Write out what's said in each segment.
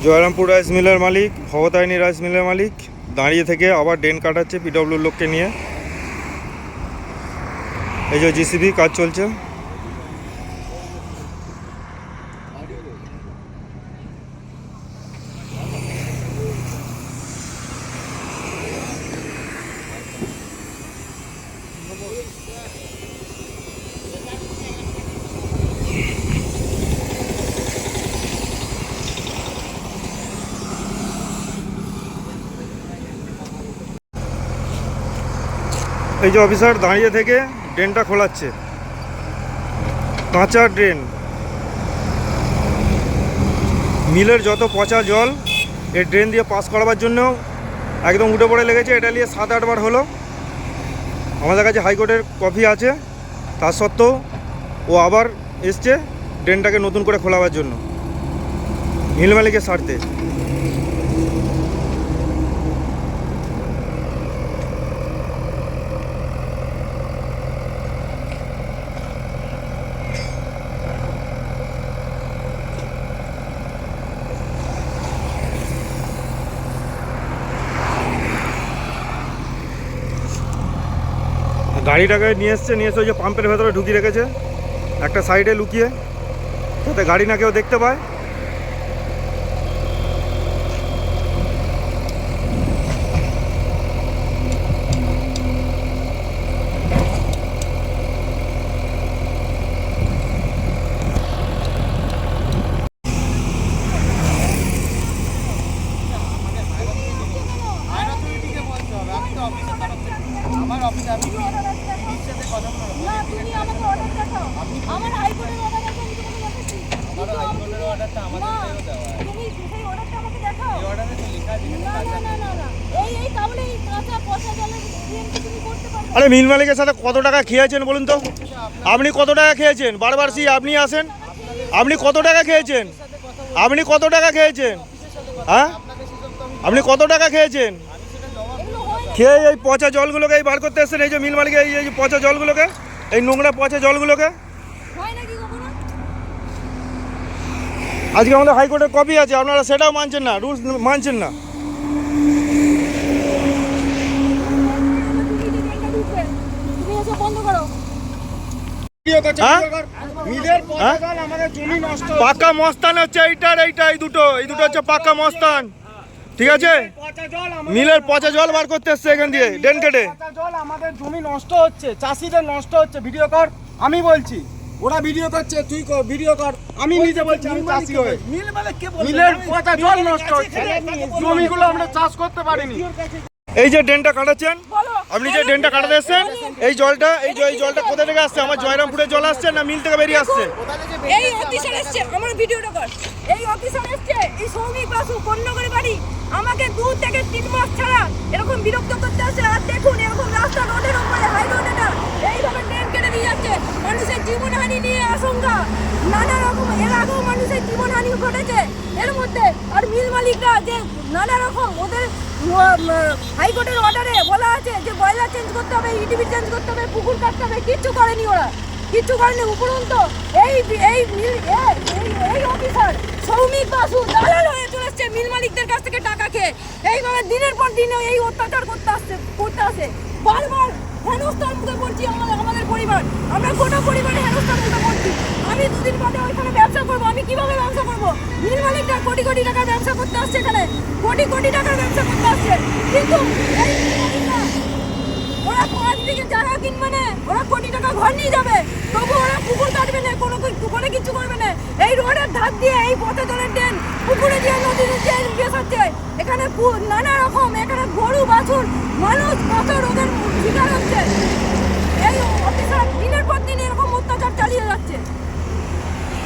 Jayrampur rice মিলের মালিক, Bhavatarini rice মিলের মালিক দাঁড়িয়ে থেকে আবার ড্রেন কাটাচ্ছে পিডব্লিউর লোককে নিয়ে। এই যে জিসিবি কাজ চলছে। এই যে অফিসার দাঁড়িয়ে থেকে ড্রেনটা খোলাচ্ছে, কাঁচা ড্রেন। মিলের যত পচা জল এই ড্রেন দিয়ে পাস করাবার জন্য একদম উঠে পড়ে লেগেছে। এটা নিয়ে 7-8 বার হলো। আমাদের কাছে হাইকোর্টের কপি আছে, তা সত্ত্বেও ও আবার এসছে ড্রেনটাকে নতুন করে খোলাবার জন্য মিল মালিকের স্বার্থে। গাড়িটাকে নিয়ে এসে ওই যে পাম্পের ভেতরে ঢুকিয়ে রেখেছে একটা সাইডে লুকিয়ে, যাতে গাড়ি না কেউ দেখতে পায়। আরে মিল মালিকের সাথে কত টাকা খেয়েছেন বলুন তো? আপনি কত টাকা খেয়েছেন? বারবার আপনি আসেন। আপনি কত টাকা খেয়েছেন? আপনি কত টাকা খেয়েছেন? হ্যাঁ, আপনি কত টাকা খেয়েছেন? খেয়ে এই পচা জলগুলোকে এই বার করতে এসছেন। এই যে মিল মালিকের এই পচা জলগুলোকে, এই নোংরা পচা জলগুলোকে। আজকে আমাদের হাইকোর্টের কপি আছে, আপনারা সেটাও মানছেন না, রুলস মানছেন না। পাকা মস্তান হচ্ছে এই দুটো হচ্ছে পাকা মস্তান, ঠিক আছে? মিলের পচা জল বার করতে এসছে এখান দিয়ে ড্রেন কেটে। আমাদের জমি নষ্ট হচ্ছে, চাষিদের নষ্ট হচ্ছে। ভিডিও কর, আমি বলছি। ওরা ভিডিও করছে, তুই ভিডিও কর। আমি নিজে বলছি, আমি চাষি হয়ে। মিলের পচা জল নষ্ট হচ্ছে, জমিগুলো আমরা চাষ করতে পারিনি। এই যে ড্রেনটা কাটাচ্ছেন, আপনি যে ড্রেনটা কাটাতে এসছেন, এই জলটা কোথা থেকে আসছে? আমার জয়রামপুরের জল আসছে না মিল থেকে বেরিয়ে আসছে? এই অফিসার এসছে, আমার ভিডিওটা কর। এই অফিসার এসছে, এই সৌমিক বাসু কন্যগরে বাড়ি, আমাকে 2 থেকে 3 মাস ছাড়া এরকম বিরক্ত করতে আসছে। আর দেখুন এরকম রাস্তা রোডের উপরে, হাই রোড এটা, এইভাবে ড্রেন কেটে দিয়ে যাচ্ছে। মানুষের জীবনহানি নিয়ে আশঙ্কা, নানা রকম। এর আগেও মানুষের জীবনহানি ঘটেছে এর মধ্যে। আর মিল মালিকরা যে নানা রকম, ওদের হাইকোর্টের অর্ডারে বলা আছে যে বয়লার চেঞ্জ করতে হবে, ইটিভি চেঞ্জ করতে হবে, পুকুর কাটতে হবে, কিচ্ছু করেনি ওরা, কিচ্ছু করেনি। উপরন্তু এই অফিসার সৌমিক বাসু দালাল হয়ে চলে আসছে মিল মালিকদের কাছ থেকে টাকা খেয়ে। এইভাবে দিনের পর দিন এই অত্যাচার করতে আসে। বারবার হেনস্থার মুখে পড়ছি আমাদের পরিবার, আমরা গোটা পরিবারে হেনস্থার মুখে পড়ছি। আমি 2 দিন বাদে ওইখানে ব্যবসা করবো, আমি কিভাবে ব্যবসা করবো? মিল মালিকরা কোটি কোটি টাকার ব্যবসা করতে আসছে, এখানে কোটি কোটি টাকার ব্যবসা করতে আসছে। কিন্তু এই মিল মালিকরা, ওরা 5 বিঘে জায়গা কিনবে না, ওরা কোটি টাকা ঘর নিয়ে যাবে, তবু ওরা পুকুর কাটবে না, কোনো কিছু করবে না। এই রোডের ধার দিয়ে এই পথে জলের ড্রেন পুকুরে দিয়ে নদীতে দিয়ে হচ্ছে। এখানে নানা রকম, এখানে গরু বাছুর মানুষ কত রোগের শিকার হচ্ছে। এই অফিসার দিনের পর দিন এরকম অত্যাচার চালিয়ে যাচ্ছে।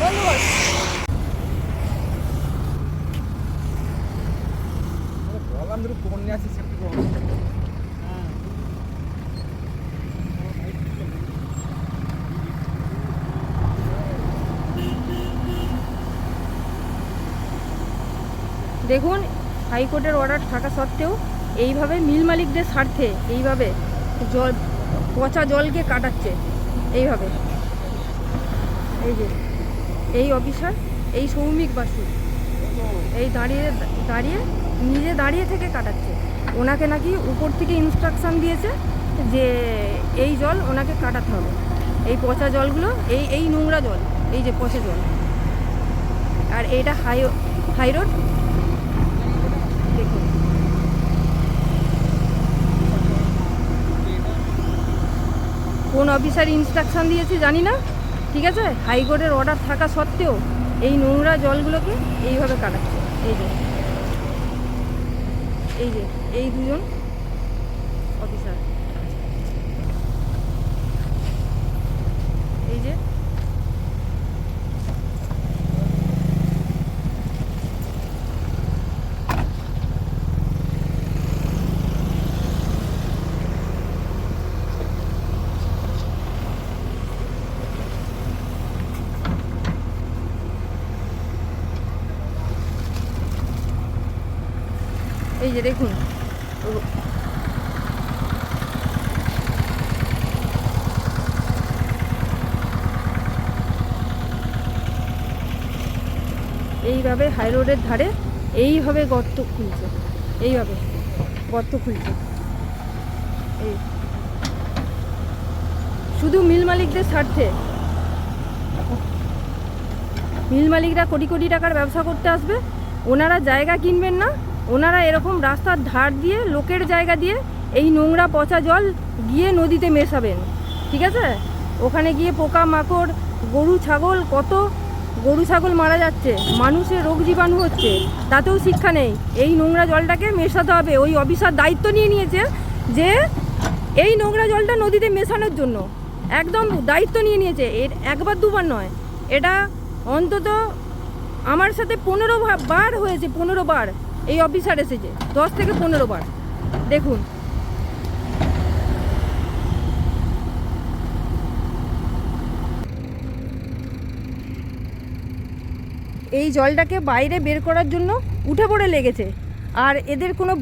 ধন্যবাদ। দেখুন, হাইকোর্টের অর্ডার থাকা সত্ত্বেও এইভাবে মিল মালিকদের স্বার্থে এইভাবে পচা জলকে কাটাচ্ছে এইভাবে। এই যে এই অফিসার, এই সৌমিক বাসু, এই দাঁড়িয়ে দাঁড়িয়ে নিজে দাঁড়িয়ে থেকে কাটাচ্ছে। ওনাকে নাকি উপর থেকে ইনস্ট্রাকশন দিয়েছে যে এই জল ওনাকে কাটাতে হবে, এই পচা জলগুলো, এই নোংরা জল, এই যে পচা জল। আর এটা হাই রোড দেখুন। কোন অফিসার ইনস্ট্রাকশন দিয়েছে জানি না, ঠিক আছে। হাইকোর্টের অর্ডার থাকা সত্ত্বেও এই নোংরা জলগুলোকে এইভাবে কাটাচ্ছে। এই দুজন অফিসার, এই যে দেখুন। এইভাবে হাই রোডের ধারে এইভাবে গর্ত খুলছে, এইভাবে গর্ত খুলছে। এই শুধু মিল মালিকদের স্বার্থে। মিল মালিকরা কোটি কোটি টাকার ব্যবসা করতে আসবে, ওনারা জায়গা কিনবেন না, ওনারা এরকম রাস্তার ধার দিয়ে লোকের জায়গা দিয়ে এই নোংরা পচা জল গিয়ে নদীতে মেশাবেন, ঠিক আছে। ওখানে গিয়ে পোকা মাকড়, গরু ছাগল, কত গরু ছাগল মারা যাচ্ছে, মানুষের রোগ জীবাণু হচ্ছে, তাতেও শিক্ষা নেই। এই নোংরা জলটাকে মেশাতে হবে। ওই অফিসার দায়িত্ব নিয়ে নিয়েছে যে এই নোংরা জলটা নদীতে মেশানোর জন্য, একদম দায়িত্ব নিয়ে নিয়েছে। এর একবার দুবার নয়, এটা অন্তত আমার সাথে 15 বার হয়েছে। 15 বার এই অফিসার এসেছে, 10 থেকে 15 বার। দেখুন এই জলটাকে বাইরে বের করার জন্য উঠে পড়ে লেগেছে। আর এদের কোনো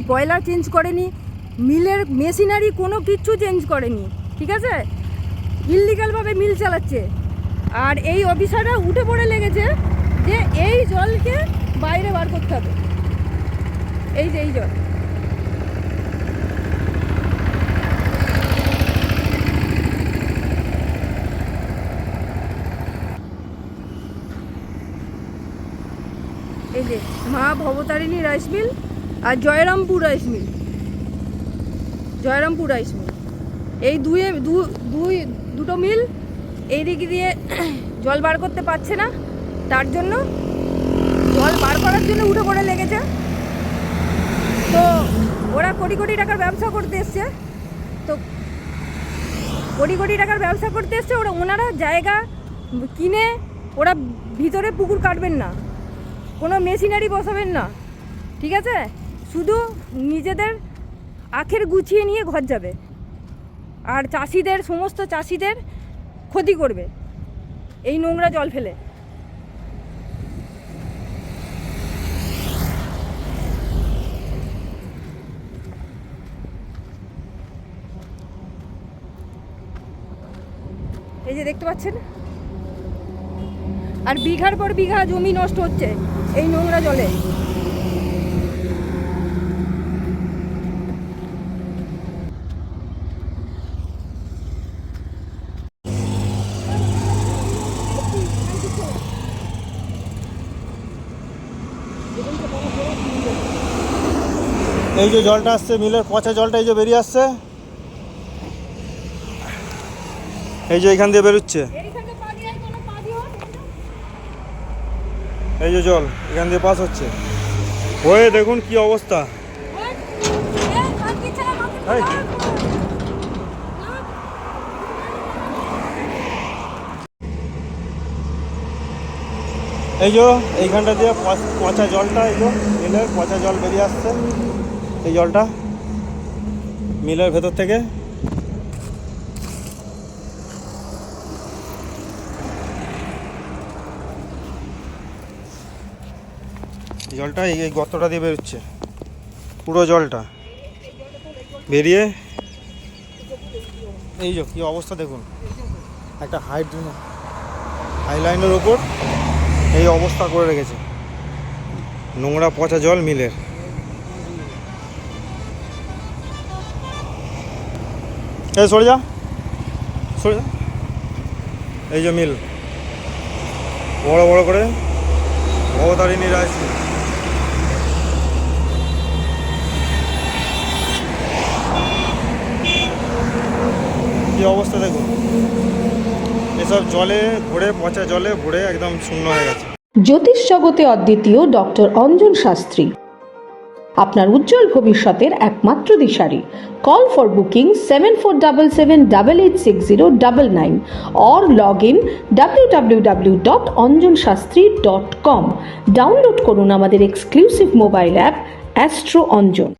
বয়লার চেঞ্জ করেনি, মিলের মেশিনারি কোনো কিচ্ছু চেঞ্জ করেনি, ঠিক আছে। ইললিগালভাবে মিল চালাচ্ছে। আর এই অফিসাররা উঠে পড়ে লেগেছে যে এই জলকে বাইরে বার করতে হবে। এই যে এই জল, এই যে মা ভবতারিণী রাইস মিল আর জয়রামপুর রাইস মিল, এই দুটো মিল এই দিক দিয়ে জল বার করতে পারছে না, তার জন্য জল বার করার জন্য উঠে পড়ে লেগেছে। তো ওরা কোটি কোটি টাকার ব্যবসা করতে এসছে, ওনারা জায়গা কিনে ওরা ভিতরে পুকুর কাটবেন না, কোনো মেশিনারি বসাবেন না, ঠিক আছে। শুধু নিজেদের আখের গুছিয়ে নিয়ে ঘর যাবে, আর সমস্ত চাষিদের ক্ষতি করবে এই নোংরা জল ফেলে। এই যে দেখতে পাচ্ছেন, আর বিঘার পর বিঘা জমি নষ্ট হচ্ছে এই নোংরা জলে। এই যে জলটা আসছে মিলের পচা জলটা, এই যে বেরিয়ে আসছে, এই যে এখান দিয়ে বেরোচ্ছে, এই যে জল এখান দিয়ে পাস হচ্ছে হয়ে, দেখুন কি অবস্থা। এই যে এইখানটা দিয়ে পচা জলটা, এই যে মিলের পচা জল বেরিয়ে আসছে, এই জলটা মিলের ভেতর থেকে। জলটা এই গর্তটা দিয়ে বেরোচ্ছে, পুরো জলটা বেরিয়ে এই যে কী অবস্থা দেখুন। একটা হাই লাইনের ওপর এই অবস্থা করে রেখেছে। নোংরা পচা জল মিলের। এই সরে যা, সরে যা। এই যে মিল, বড় বড় করে ভবতারিণী রাইস মিল। কি অবস্থা দেখুন, এসব জলে ভরে, পচা জলে ভরে একদম শূন্য হয়ে গেছে। জ্যোতিষ জগতে অদ্বিতীয় ডক্টর অঞ্জন শাস্ত্রী, আপনার উজ্জ্বল ভবিষ্যতের একমাত্র দিশারি। Call for booking 7477886099 or log in www.anjanshastri.com। Download করুন আমাদের exclusive mobile app Astro Anjan.